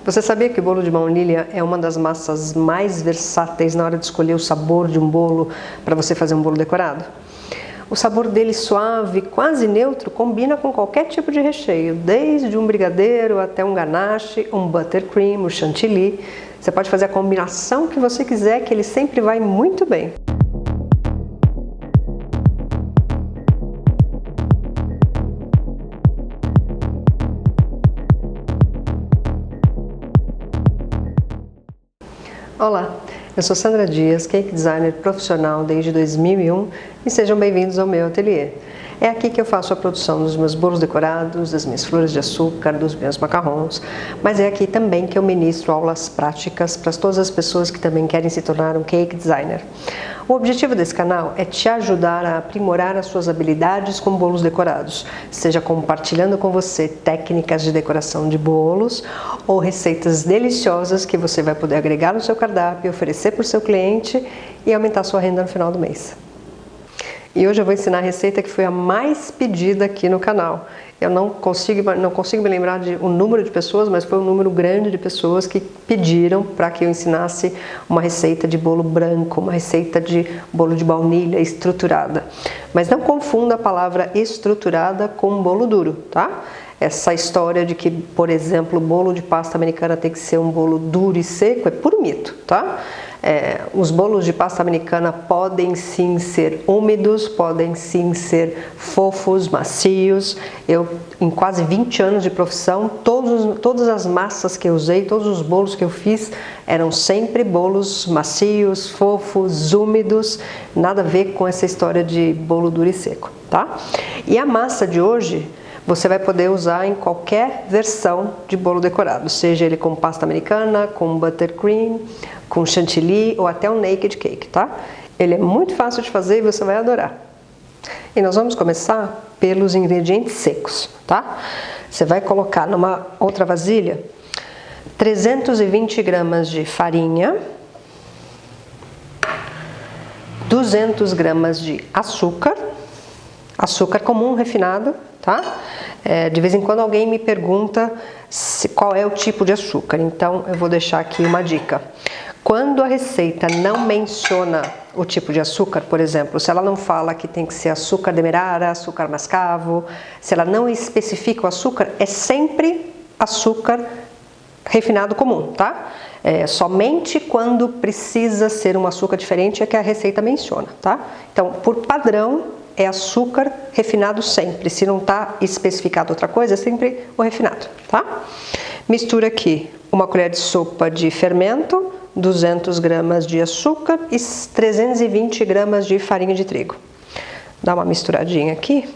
Você sabia que o bolo de baunilha é uma das massas mais versáteis na hora de escolher o sabor de um bolo para você fazer um bolo decorado? O sabor dele suave, quase neutro, combina com qualquer tipo de recheio, desde um brigadeiro até um ganache, um buttercream, um chantilly. Você pode fazer a combinação que você quiser, que ele sempre vai muito bem. Olá, eu sou Sandra Dias, cake designer profissional desde 2001 e sejam bem-vindos ao meu ateliê. É aqui que eu faço a produção dos meus bolos decorados, das minhas flores de açúcar, dos meus macarrons, mas é aqui também que eu ministro aulas práticas para todas as pessoas que também querem se tornar um cake designer. O objetivo desse canal é te ajudar a aprimorar as suas habilidades com bolos decorados, seja compartilhando com você técnicas de decoração de bolos ou receitas deliciosas que você vai poder agregar no seu cardápio, oferecer para o seu cliente e aumentar sua renda no final do mês. E hoje eu vou ensinar a receita que foi a mais pedida aqui no canal. Eu não consigo me lembrar de um número de pessoas, mas foi um número grande de pessoas que pediram para que eu ensinasse uma receita de bolo branco, uma receita de bolo de baunilha estruturada. Mas não confunda a palavra estruturada com bolo duro, tá? Essa história de que, por exemplo, o bolo de pasta americana tem que ser um bolo duro e seco é puro mito, tá? Os bolos de pasta americana podem sim ser úmidos, podem sim ser fofos, macios. Eu, em quase 20 anos de profissão, todas as massas que eu usei, todos os bolos que eu fiz, eram sempre bolos macios, fofos, úmidos, nada a ver com essa história de bolo duro e seco, tá? E a massa de hoje você vai poder usar em qualquer versão de bolo decorado, seja ele com pasta americana, com buttercream, com chantilly ou até um naked cake, tá? Ele é muito fácil de fazer e você vai adorar. E nós vamos começar pelos ingredientes secos, tá? Você vai colocar numa outra vasilha 320 gramas de farinha, 200 gramas de açúcar, açúcar comum refinado, tá? De vez em quando alguém me pergunta qual é o tipo de açúcar, então eu vou deixar aqui uma dica. Quando a receita não menciona o tipo de açúcar, por exemplo, se ela não fala que tem que ser açúcar demerara, açúcar mascavo, se ela não especifica o açúcar, é sempre açúcar refinado comum, tá? Somente quando precisa ser um açúcar diferente é que a receita menciona, tá? Então, por padrão, é açúcar refinado sempre. Se não está especificado outra coisa, é sempre o refinado, tá? Mistura aqui uma colher de sopa de fermento, 200 gramas de açúcar e 320 gramas de farinha de trigo. Dá uma misturadinha aqui,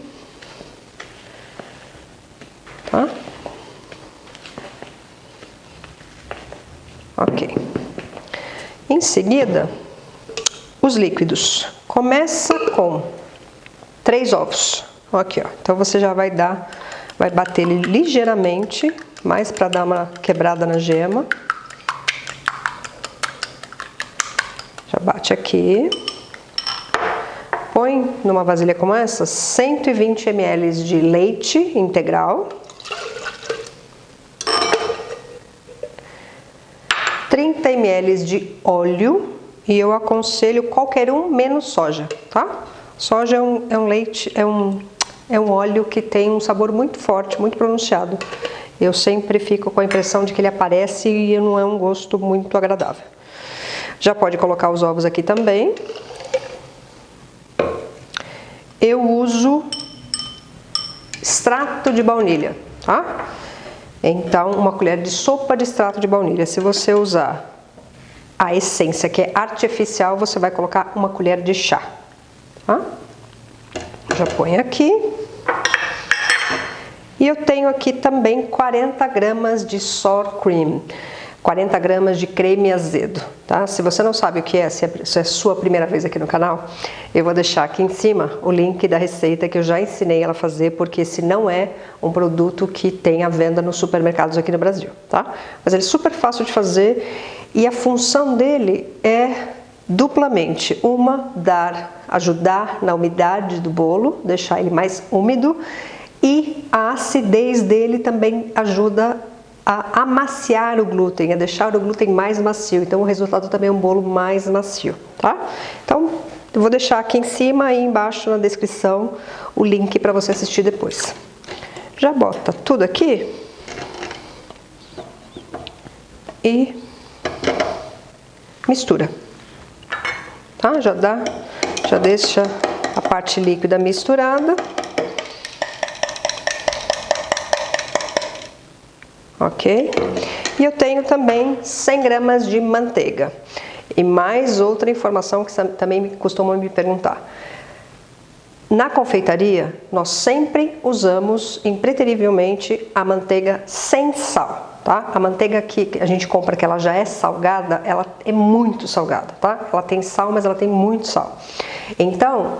tá? Ok. Em seguida, os líquidos. Começa com 3 ovos, aqui ó, então você já vai bater ele ligeiramente, mais para dar uma quebrada na gema. Já bate aqui. Põe numa vasilha como essa 120 ml de leite integral, 30 ml de óleo, e eu aconselho qualquer um menos soja, tá? Soja é um leite, é um óleo que tem um sabor muito forte, muito pronunciado. Eu sempre fico com a impressão de que ele aparece e não é um gosto muito agradável. Já pode colocar os ovos aqui também. Eu uso extrato de baunilha, tá? Então, uma colher de sopa de extrato de baunilha. Se você usar a essência, que é artificial, você vai colocar uma colher de chá. Tá? Já põe aqui. E eu tenho aqui também 40 gramas de sour cream, 40 gramas de creme azedo, tá? Se você não sabe o que é, se é a sua primeira vez aqui no canal, eu vou deixar aqui em cima o link da receita que eu já ensinei ela a fazer, porque esse não é um produto que tem à venda nos supermercados aqui no Brasil, tá? Mas ele é super fácil de fazer e a função dele é duplamente. Uma, ajudar na umidade do bolo, deixar ele mais úmido, e a acidez dele também ajuda a amaciar o glúten, a deixar o glúten mais macio. Então o resultado também é um bolo mais macio, tá? Então eu vou deixar aqui em cima e embaixo na descrição o link para você assistir depois. Já bota tudo aqui e mistura, tá? Já deixa a parte líquida misturada. Ok? E eu tenho também 100 gramas de manteiga. E mais outra informação que também costumam me perguntar. Na confeitaria, nós sempre usamos, impreterivelmente, a manteiga sem sal, tá? A manteiga que a gente compra, que ela já é salgada, ela é muito salgada, tá? Ela tem sal, mas ela tem muito sal. Então,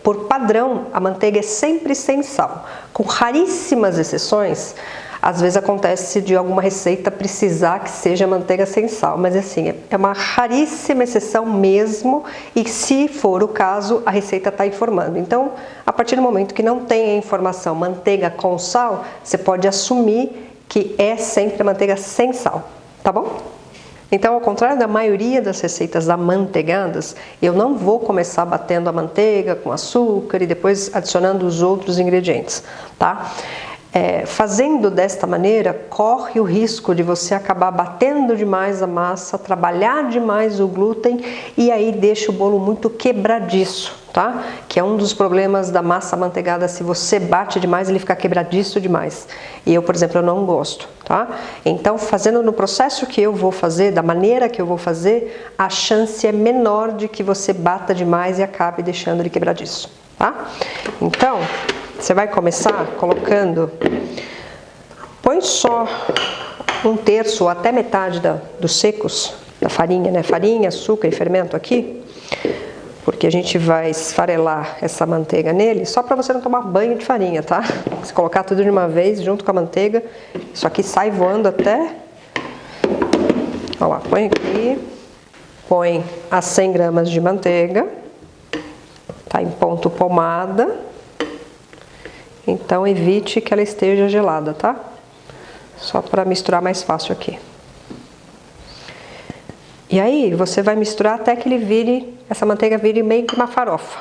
por padrão, a manteiga é sempre sem sal. Com raríssimas exceções, às vezes acontece de alguma receita precisar que seja manteiga sem sal, mas assim, é uma raríssima exceção mesmo, e se for o caso, a receita está informando. Então, a partir do momento que não tem a informação manteiga com sal, você pode assumir que é sempre a manteiga sem sal, tá bom? Então, ao contrário da maioria das receitas amanteigadas, eu não vou começar batendo a manteiga com açúcar e depois adicionando os outros ingredientes, tá? Fazendo desta maneira, corre o risco de você acabar batendo demais a massa, trabalhar demais o glúten e aí deixa o bolo muito quebradiço, tá? Que é um dos problemas da massa amanteigada. Se você bate demais, ele fica quebradiço demais. E eu, por exemplo, eu não gosto, tá? Então, fazendo no processo que eu vou fazer, da maneira que eu vou fazer, a chance é menor de que você bata demais e acabe deixando ele quebradiço, tá? Então, você vai começar colocando, põe só 1/3 ou até metade dos secos da farinha, né? Farinha, açúcar e fermento aqui, porque a gente vai esfarelar essa manteiga nele, só para você não tomar banho de farinha, tá? Se colocar tudo de uma vez junto com a manteiga, isso aqui sai voando até... Olha lá, põe aqui, põe as 100 gramas de manteiga, tá em ponto pomada. Então evite que ela esteja gelada, tá? Só para misturar mais fácil aqui. E aí você vai misturar até que ele vire, essa manteiga vire meio que uma farofa.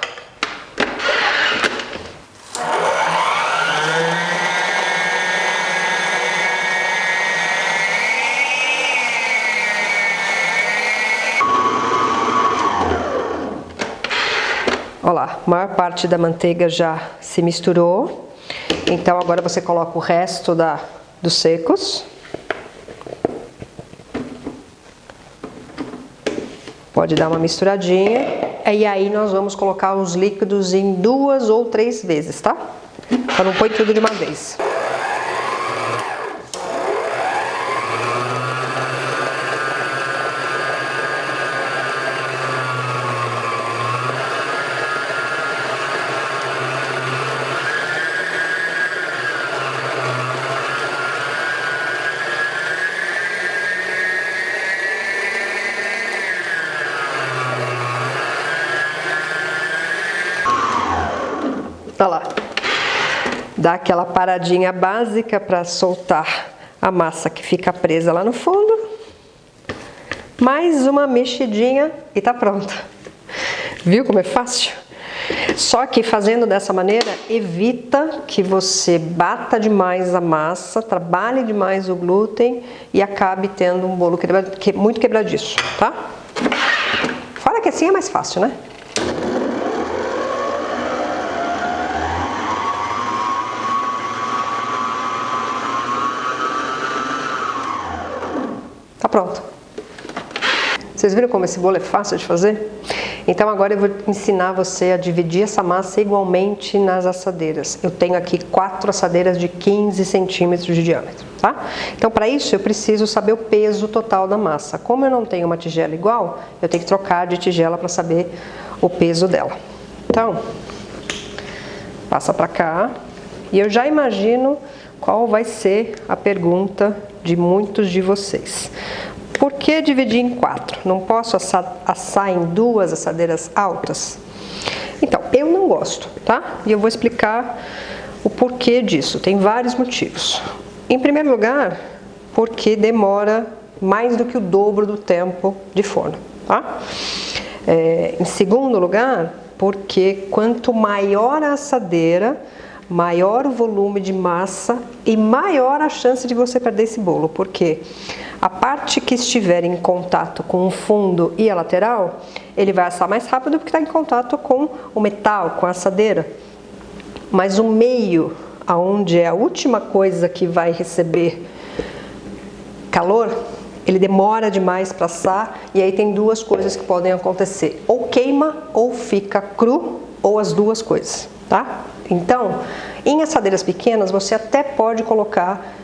Olha lá, a maior parte da manteiga já se misturou. Então agora você coloca o resto dos secos. Pode dar uma misturadinha. E aí nós vamos colocar os líquidos em 2 ou 3 vezes, tá? Então não põe tudo de uma vez. Olha lá, dá aquela paradinha básica para soltar a massa que fica presa lá no fundo. Mais uma mexidinha e tá pronta. Viu como é fácil? Só que fazendo dessa maneira, evita que você bata demais a massa, trabalhe demais o glúten e acabe tendo um bolo muito quebradiço, tá? Fora que assim é mais fácil, né? Tá pronto. Vocês viram como esse bolo é fácil de fazer? Então agora eu vou ensinar você a dividir essa massa igualmente nas assadeiras. Eu tenho aqui 4 assadeiras de 15 centímetros de diâmetro, tá? Então para isso eu preciso saber o peso total da massa. Como eu não tenho uma tigela igual, eu tenho que trocar de tigela para saber o peso dela. Então, passa para cá e eu já imagino qual vai ser a pergunta de muitos de vocês. Por que dividir em 4? Não posso assar em 2 assadeiras altas? Então, eu não gosto, tá? E eu vou explicar o porquê disso. Tem vários motivos. Em primeiro lugar, porque demora mais do que o dobro do tempo de forno, tá? Em segundo lugar, porque quanto maior a assadeira, maior o volume de massa e maior a chance de você perder esse bolo, porque a parte que estiver em contato com o fundo e a lateral, ele vai assar mais rápido porque está em contato com o metal, com a assadeira. Mas o meio, aonde é a última coisa que vai receber calor, ele demora demais para assar, e aí tem duas coisas que podem acontecer: ou queima ou fica cru, ou as duas coisas, tá? Então, em assadeiras pequenas, você até pode colocar,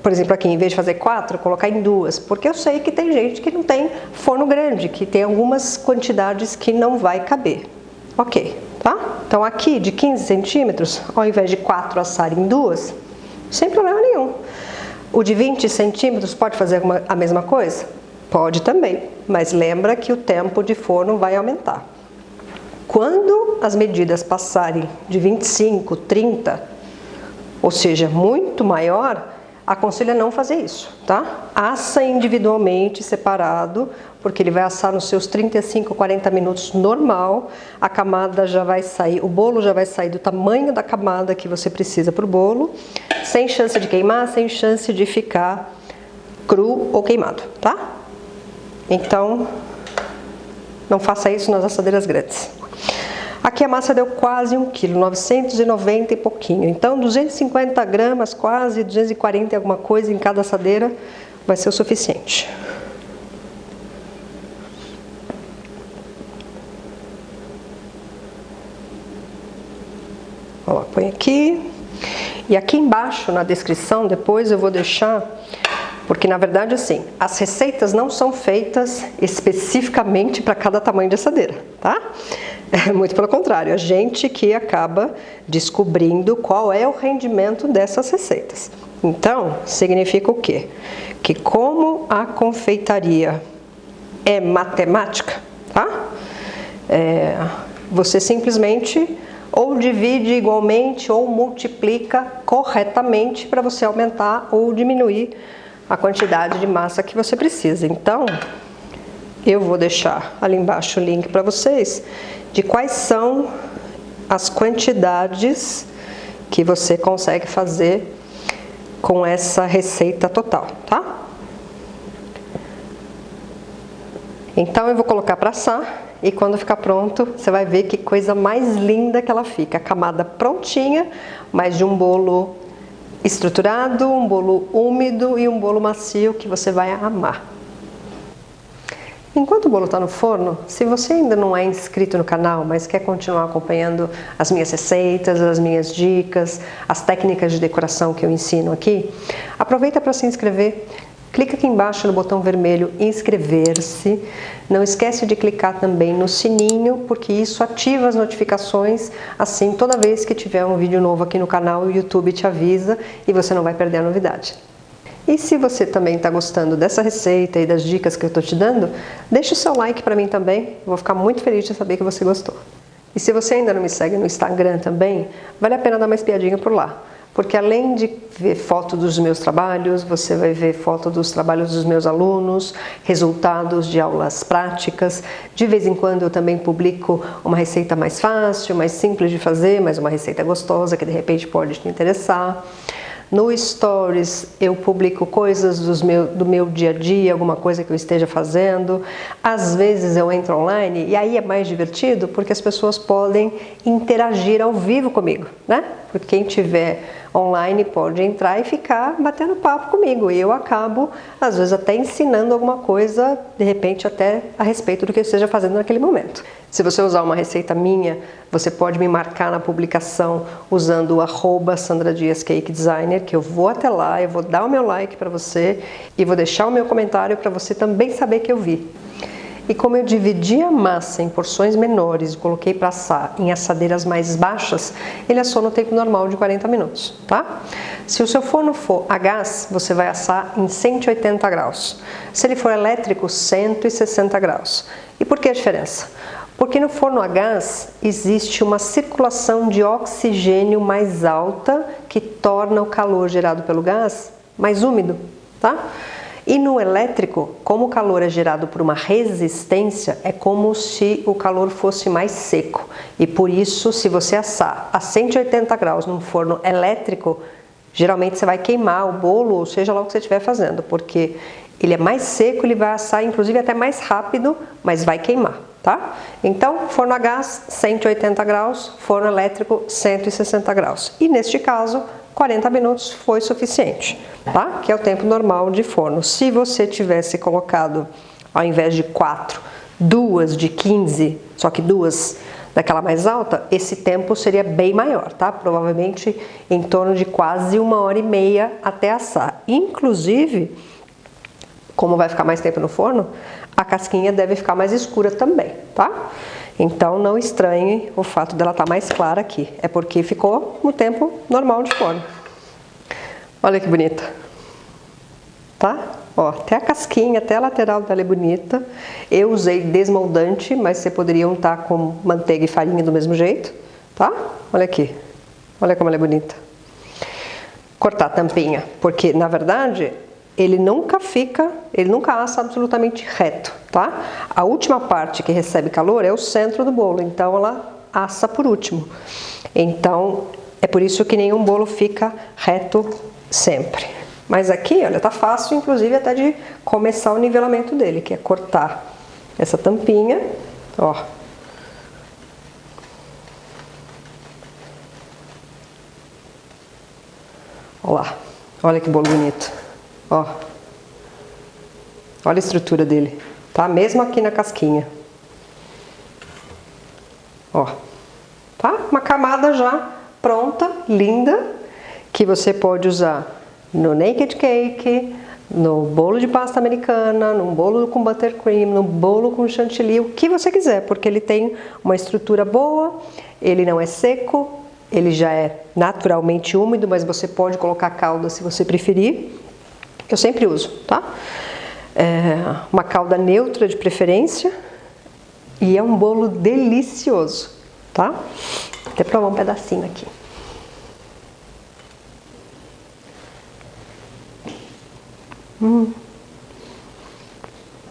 por exemplo, aqui, em vez de fazer 4, colocar em 2, porque eu sei que tem gente que não tem forno grande, que tem algumas quantidades que não vai caber. Ok, tá? Então aqui, de 15 centímetros, ao invés de 4 assar em 2, sem problema nenhum. O de 20 centímetros pode fazer a mesma coisa? Pode também, mas lembra que o tempo de forno vai aumentar. Quando as medidas passarem de 25, 30, ou seja, muito maior, aconselho a não fazer isso, tá? Assa individualmente, separado, porque ele vai assar nos seus 35, 40 minutos normal, a camada já vai sair, o bolo já vai sair do tamanho da camada que você precisa para o bolo, sem chance de queimar, sem chance de ficar cru ou queimado, tá? Então, não faça isso nas assadeiras grandes. Aqui a massa deu quase 1 kg, 990 e pouquinho. Então, 250 gramas, quase 240 e alguma coisa em cada assadeira vai ser o suficiente. Ó, põe aqui. E aqui embaixo, na descrição, depois eu vou deixar, porque na verdade assim, as receitas não são feitas especificamente para cada tamanho de assadeira, tá? Muito pelo contrário, a gente que acaba descobrindo qual é o rendimento dessas receitas. Então, significa o quê? Que como a confeitaria é matemática, tá? Você simplesmente ou divide igualmente ou multiplica corretamente para você aumentar ou diminuir a quantidade de massa que você precisa. Então, eu vou deixar ali embaixo o link para vocês de quais são as quantidades que você consegue fazer com essa receita total, tá? Então eu vou colocar para assar e quando ficar pronto, você vai ver que coisa mais linda que ela fica. A camada prontinha, mas de um bolo estruturado, um bolo úmido e um bolo macio que você vai amar. Enquanto o bolo está no forno, se você ainda não é inscrito no canal, mas quer continuar acompanhando as minhas receitas, as minhas dicas, as técnicas de decoração que eu ensino aqui, aproveita para se inscrever. Clica aqui embaixo no botão vermelho inscrever-se. Não esquece de clicar também no sininho, porque isso ativa as notificações. Assim, toda vez que tiver um vídeo novo aqui no canal, o YouTube te avisa e você não vai perder a novidade. E se você também está gostando dessa receita e das dicas que eu estou te dando, deixa o seu like para mim também. Vou ficar muito feliz de saber que você gostou. E se você ainda não me segue no Instagram também, vale a pena dar uma espiadinha por lá. Porque além de ver foto dos meus trabalhos, você vai ver foto dos trabalhos dos meus alunos, resultados de aulas práticas. De vez em quando eu também publico uma receita mais fácil, mais simples de fazer, mas uma receita gostosa que de repente pode te interessar. No Stories eu publico coisas do meu dia a dia, alguma coisa que eu esteja fazendo. Às vezes eu entro online e aí é mais divertido porque as pessoas podem interagir ao vivo comigo, né? Porque quem tiver online pode entrar e ficar batendo papo comigo e eu acabo, às vezes, até ensinando alguma coisa, de repente até a respeito do que eu esteja fazendo naquele momento. Se você usar uma receita minha, você pode me marcar na publicação usando o @SandraDiasCakeDesigner, que eu vou até lá, eu vou dar o meu like para você e vou deixar o meu comentário para você também saber que eu vi. E como eu dividi a massa em porções menores e coloquei para assar em assadeiras mais baixas, ele assou no tempo normal de 40 minutos, tá? Se o seu forno for a gás, você vai assar em 180 graus. Se ele for elétrico, 160 graus. E por que a diferença? Porque no forno a gás existe uma circulação de oxigênio mais alta que torna o calor gerado pelo gás mais úmido. tá? E no elétrico, como o calor é gerado por uma resistência, é como se o calor fosse mais seco. E por isso, se você assar a 180 graus num forno elétrico, geralmente você vai queimar o bolo, ou seja lá o que você estiver fazendo, porque ele é mais seco, ele vai assar inclusive até mais rápido, mas vai queimar, tá? Então, forno a gás, 180 graus, forno elétrico, 160 graus. E neste caso, 40 minutos foi suficiente, tá? Que é o tempo normal de forno. Se você tivesse colocado, ao invés de 4, 2 de 15, só que 2 daquela mais alta, esse tempo seria bem maior, tá? Provavelmente em torno de quase 1h30 até assar. Inclusive, como vai ficar mais tempo no forno, a casquinha deve ficar mais escura também, tá? Então não estranhe o fato dela estar mais clara aqui, é porque ficou no tempo normal de forno. Olha que bonita, tá? Ó, até a casquinha, até a lateral dela é bonita. Eu usei desmoldante, mas você poderia untar com manteiga e farinha do mesmo jeito, tá? Olha aqui, olha como ela é bonita. Cortar a tampinha, porque na verdade ele nunca assa absolutamente reto, tá? A última parte que recebe calor é o centro do bolo, então ela assa por último. Então é por isso que nenhum bolo fica reto sempre. Mas aqui, olha, tá fácil inclusive até de começar o nivelamento dele, que é cortar essa tampinha, ó. Olha lá, olha que bolo bonito. Ó, olha a estrutura dele, tá? Mesmo aqui na casquinha. Ó, tá? Uma camada já pronta, linda, que você pode usar no naked cake, no bolo de pasta americana, no bolo com buttercream, no bolo com chantilly, o que você quiser, porque ele tem uma estrutura boa, ele não é seco, ele já é naturalmente úmido, mas você pode colocar calda se você preferir. Eu sempre uso, tá? Uma calda neutra de preferência, e é um bolo delicioso, tá? Vou até provar um pedacinho aqui.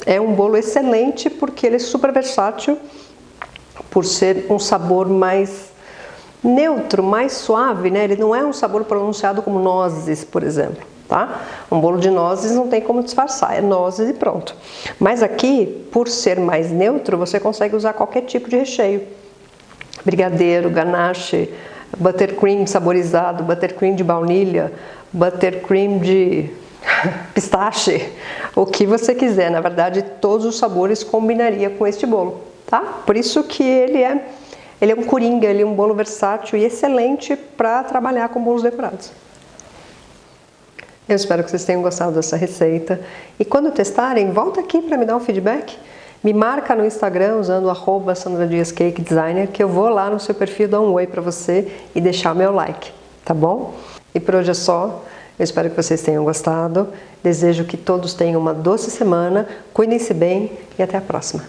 É um bolo excelente porque ele é super versátil, por ser um sabor mais neutro, mais suave, né? Ele não é um sabor pronunciado como nozes, por exemplo. Tá? Um bolo de nozes não tem como disfarçar, é nozes e pronto. Mas aqui, por ser mais neutro, você consegue usar qualquer tipo de recheio. Brigadeiro, ganache, buttercream saborizado, buttercream de baunilha, buttercream de pistache, o que você quiser. Na verdade, todos os sabores combinaria com este bolo, tá? Por isso que ele é um coringa, ele é um bolo versátil e excelente para trabalhar com bolos decorados. Eu espero que vocês tenham gostado dessa receita. E quando testarem, volta aqui para me dar um feedback. Me marca no Instagram usando o @SandraDiasCakeDesigner, que eu vou lá no seu perfil dar um oi para você e deixar o meu like, tá bom? E por hoje é só. Eu espero que vocês tenham gostado. Desejo que todos tenham uma doce semana. Cuidem-se bem e até a próxima.